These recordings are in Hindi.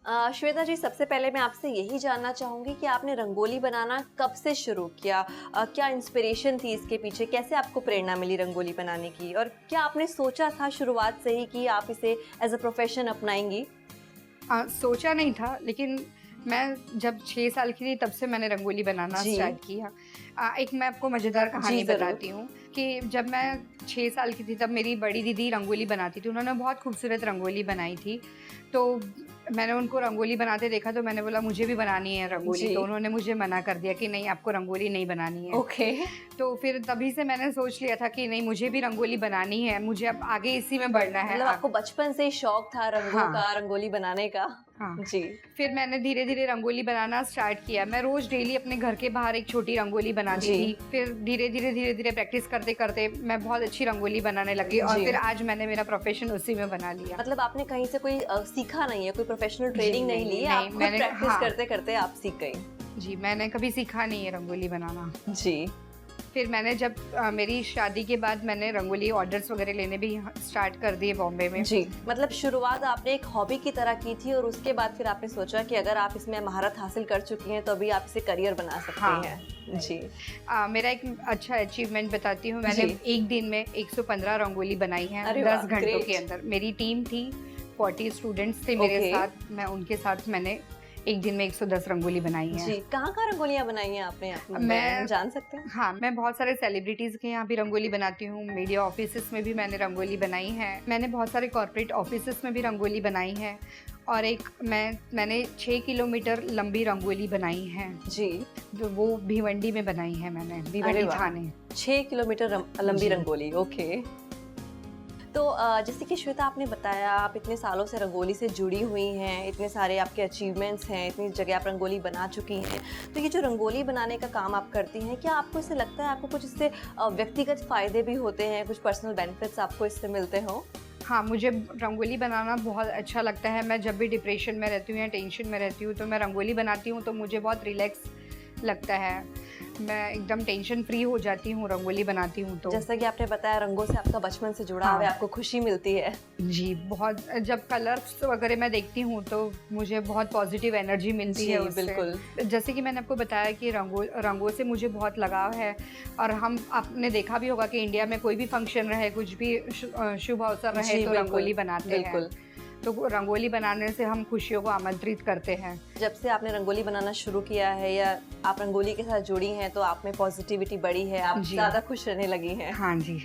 श्वेता जी, सबसे पहले मैं आपसे यही जानना चाहूँगी कि आपने रंगोली बनाना कब से शुरू किया? क्या इंस्पिरेशन थी इसके पीछे? कैसे आपको प्रेरणा मिली रंगोली बनाने की? और क्या आपने सोचा था शुरुआत से ही कि आप इसे एज़ अ प्रोफ़ेशन अपनाएँगी? सोचा नहीं था, लेकिन मैं जब 6 साल की थी तब से मैंने रंगोली बनाना जी। स्टार्ट किया। एक मैं आपको मज़ेदार कहानी ज़रूर। बताती हूँ कि जब मैं 6 साल की थी तब मेरी बड़ी दीदी रंगोली बनाती थी। उन्होंने बहुत खूबसूरत रंगोली बनाई थी। तो मैंने उनको रंगोली बनाते देखा तो मैंने बोला मुझे भी बनानी है रंगोली। जी। तो उन्होंने मुझे मना कर दिया कि नहीं, आपको रंगोली नहीं बनानी है। ओके। तो फिर तभी से मैंने सोच लिया था कि नहीं, मुझे भी रंगोली बनानी है, मुझे अब आगे इसी में बढ़ना है। मतलब आपको बचपन से ही शौक था रंगों हाँ। का, रंगोली बनाने का? हाँ। जी। फिर मैंने धीरे-धीरे रंगोली बनाना स्टार्ट किया। मैं रोज़ डेली अपने घर के बाहर एक छोटी रंगोली बनाती जी। थी। फिर धीरे-धीरे प्रैक्टिस करते-करते मैं बहुत अच्छी रंगोली बनाने लगी और जी। फिर आज मैंने मेरा प्रोफ़ेशन उसी में बना लिया। मतलब आपने कहीं से कोई सीखा नहीं है, कोई प्रोफ़ेशनल ट्रेनिंग नहीं ली, नहीं, आप खुद मैंने प्रैक्टिस हाँ, करते-करते आप सीख गई? जी, मैंने कभी सीखा नहीं है रंगोली बनाना। जी। फिर मैंने जब मेरी शादी के बाद मैंने रंगोली ऑर्डर्स वग़ैरह लेने भी यहाँ स्टार्ट कर दिए बॉम्बे में। जी, मतलब शुरुआत आपने एक हॉबी की तरह की थी और उसके बाद फिर आपने सोचा कि अगर आप इसमें महारत हासिल कर चुकी हैं तो अभी आप इसे करियर बना सकती हाँ। हैं। जी। मेरा एक अच्छा अचीवमेंट बताती हूँ। मैंने जी। एक दिन में 115 रंगोली बनाई हैं अरे 10 वाह! घंटों ग्रेट। के अंदर। मेरी टीम थी, 40 स्टूडेंट्स थे मेरे ओके। साथ। मैं उनके साथ मैंने एक दिन में 110 रंगोली बनाई हैं। जी, कहाँ-कहाँ रंगोलियाँ बनाई हैं आपने? मैं हम जान सकते हैं? हाँ, मैं बहुत सारे सेलिब्रिटीज़ के यहाँ भी रंगोली बनाती हूँ। मीडिया ऑफिसेज़ में भी मैंने रंगोली बनाई है। मैंने बहुत सारे कॉर्पोरेट ऑफिसेज़ में भी रंगोली बनाई है और मैंने 6 किलोमीटर लंबी रंगोली बनाई है। जी। वो भिवंडी में बनाई है मैंने, अरे भिवंडी वाह! थाने। 6 किलोमीटर लंबी जी। रंगोली, ओके। तो जैसे कि श्वेता आपने बताया आप इतने सालों से रंगोली से जुड़ी हुई हैं, इतने सारे आपके अचीवमेंट्स हैं, इतनी जगह आप रंगोली बना चुकी हैं। तो ये जो रंगोली बनाने का काम आप करती हैं, क्या आपको इससे लगता है आपको कुछ इससे व्यक्तिगत फ़ायदे भी होते हैं, कुछ पर्सनल बेनिफिट्स आपको इससे मिलते हों? हाँ, मुझे रंगोली बनाना बहुत अच्छा लगता है। मैं जब भी डिप्रेशन में रहती हूँ या टेंशन में रहती हूँ तो मैं रंगोली बनाती हूँ तो मुझे बहुत रिलैक्स लगता है। मैं एकदम टेंशन फ्री हो जाती हूँ रंगोली बनाती हूँ तो। जैसा कि आपने बताया रंगों से आपका बचपन से जुड़ाव हाँ। है, आपको खुशी मिलती है। जी, बहुत जब कलर्स वगैरह मैं देखती हूँ तो मुझे बहुत पॉजिटिव एनर्जी मिलती जी, है उससे। बिल्कुल। जैसे कि मैंने आपको बताया कि रंगों से मुझे बहुत लगाव है और आपने देखा भी होगा कि इंडिया में कोई भी फंक्शन रहे, कुछ भी शुभ अवसर रहे जी, तो बिल्कुल, रंगोली बनाते हैं। बिल्कुल। तो रंगोली बनाने से हम खुशियों को आमंत्रित करते हैं। जब से आपने रंगोली बनाना शुरू किया है या आप रंगोली के साथ जुड़ी हैं तो आप में पॉजिटिविटी बढ़ी है, आप जी। ज़्यादा खुश रहने लगी हैं। हाँ जी।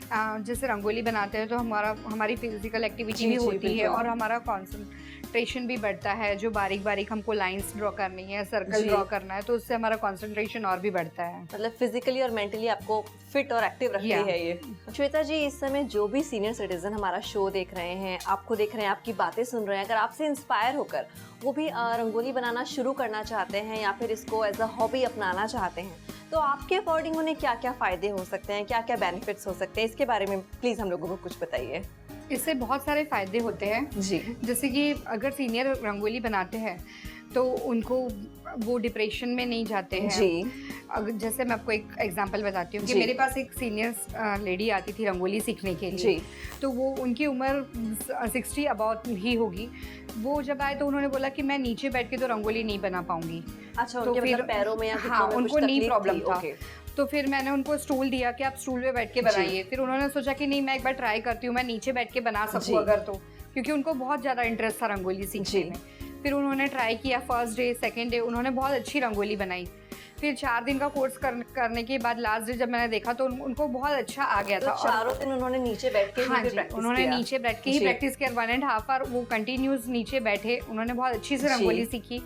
जैसे रंगोली बनाते हैं तो हमारी फिजिकल एक्टिविटी जी, भी जी, होती है बिल्कुल। और हमारा कंसंट्रेशन भी बढ़ता है। जो बारीक-बारीक हमको लाइंस ड्रॉ करनी है, सर्कल जी। ड्रॉ करना है तो उससे हमारा कंसंट्रेशन और भी बढ़ता है। मतलब फिजिकली और मेंटली आपको फिट और एक्टिव रखती या। है ये। श्वेता जी, इस समय जो भी सीनियर सिटीजन हमारा शो देख रहे हैं, आपको देख रहे हैं, आपकी बातें सुन रहे हैं, अगर आपसे इंस्पायर होकर वो भी रंगोली बनाना शुरू करना चाहते हैं या फिर इसको एज अ हॉबी अपनाना चाहते हैं, तो आपके अकॉर्डिंग उन्हें क्या-क्या फ़ायदे हो सकते हैं, क्या-क्या बेनिफिट्स हो सकते हैं? इसके बारे में प्लीज़ हम लोगों को कुछ बताइए। इससे बहुत सारे फ़ायदे होते हैं। जी। जैसे कि अगर सीनियर रंगोली बनाते हैं तो उनको वो डिप्रेशन में नहीं जाते हैं। जी। जैसे मैं आपको एक एग्जांपल बताती हूँ कि जी। मेरे पास एक सीनियर लेडी आती थी रंगोली सीखने के लिए। जी। तो वो उनकी उम्र 60 अबाउट ही होगी। वो जब आए तो उन्होंने बोला कि मैं नीचे बैठ के तो रंगोली नहीं बना पाऊँगी। अच्छा, तो उनके फिर मतलब पैरों में या घुटनों हाँ, में कुछ उनको नी तकलीफ प्रॉब्लम थी। था। ओके। तो फिर मैंने उनको स्टूल दिया कि आप स्टूल पे बैठ के बनाइए। फिर उन्होंने सोचा कि नहीं, मैं एक बार ट्राई करती हूँ, मैं नीचे बैठ के बना जी। सकूँ अगर तो, क्योंकि उनको बहुत ज़्यादा इंटरेस्ट था रंगोली सीखने जी। में। फिर उन्होंने ट्राई किया, फर्स्ट डे, सेकंड डे उन्होंने बहुत अच्छी रंगोली बनाई। फिर 4 दिन का कोर्स करने के बाद लास्ट डे जब मैंने देखा तो उनको बहुत अच्छा आ गया तो था। और चारों दिन उन्होंने नीचे बैठ के ही हाँ फिर जी, प्रैक्टिस उन्होंने किया? नीचे बैठ के ही जी। प्रैक्टिस किया 1.5 आवर वो कंटिन्यूस नीचे बैठे। उन्होंने बहुत अच्छी से जी। रंगोली सीखी।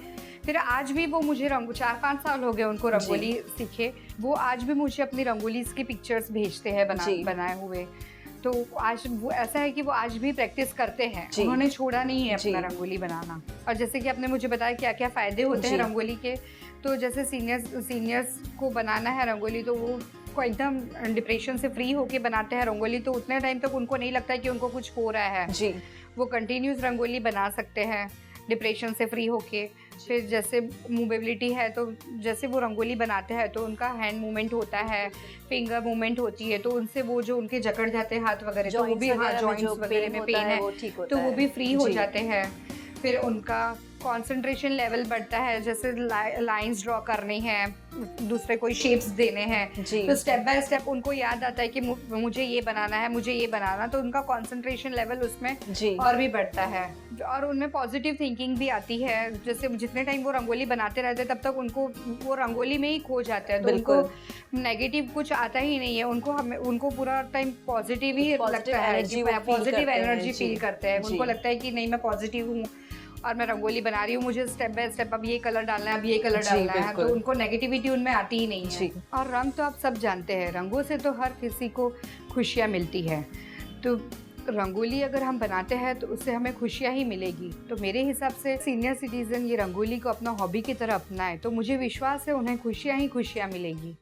फिर आज भी वो मुझे 4-5 साल हो गए उनको रंगोली सीखे। वो आज भी मुझे अपनी रंगोलीज़ की पिक्चर्स भेजते हैं जी। बनाए हुए। तो आज वो ऐसा है कि वो आज भी प्रैक्टिस करते हैं। जी। उन्होंने छोड़ा नहीं है जी। अपना रंगोली बनाना। और जैसे कि आपने मुझे बताया क्या-क्या फ़ायदे होते हैं जी। रंगोली के, तो जैसे सीनियर्स को बनाना है रंगोली तो वो एकदम डिप्रेशन से फ्री होके बनाते हैं रंगोली, तो उतने टाइम तक उनको नहीं लगता है कि उनको कुछ हो रहा है। जी। वो कंटिन्यूस रंगोली बना सकते हैं डिप्रेशन से फ्री होके। फिर जैसे मूवेबिलिटी है तो जैसे वो रंगोली बनाते हैं तो उनका हैंड मूवमेंट होता है, फिंगर मूवमेंट होती है, तो उनसे वो जो उनके जकड़ जाते हैं हाथ वगैरह तो वो भी, हाँ, जॉइंट्स वगैरह में पेन है वो ठीक होता तो वो है। भी फ्री हो जी। जाते हैं। फिर उनका कंसंट्रेशन लेवल बढ़ता है, जैसे लाइंस ड्रॉ करनी है, दूसरे कोई शेप्स देने हैं, जी। तो स्टेप बाय स्टेप उनको याद आता है कि मुझे ये बनाना है, मुझे ये बनाना, तो उनका कंसंट्रेशन लेवल उसमें जी। और भी बढ़ता है और उनमें पॉजिटिव थिंकिंग भी आती है। जैसे जितने टाइम वो रंगोली बनाते रहते हैं तब तक उनको वो रंगोली में ही खो जाते हैं, तो उनको नेगेटिव कुछ आता ही नहीं है। उनको पूरा टाइम पॉजिटिव ही लगता है, पॉजिटिव एनर्जी फील करते हैं। उनको लगता है कि नहीं, मैं पॉजिटिव हूँ और मैं रंगोली बना रही हूँ, मुझे स्टेप बाय स्टेप अब ये कलर डालना है, अब ये कलर डालना है, तो उनको नेगेटिविटी उनमें आती ही नहीं है। और रंग तो आप सब जानते हैं, रंगों से तो हर किसी को खुशियाँ मिलती है, तो रंगोली अगर हम बनाते हैं तो उससे हमें खुशियाँ ही मिलेगी। तो मेरे हिसाब से सीनियर सिटीजन ये रंगोली को अपना हॉबी की तरह अपनाएं तो मुझे विश्वास है उन्हें खुशियाँ ही खुशियाँ मिलेंगी।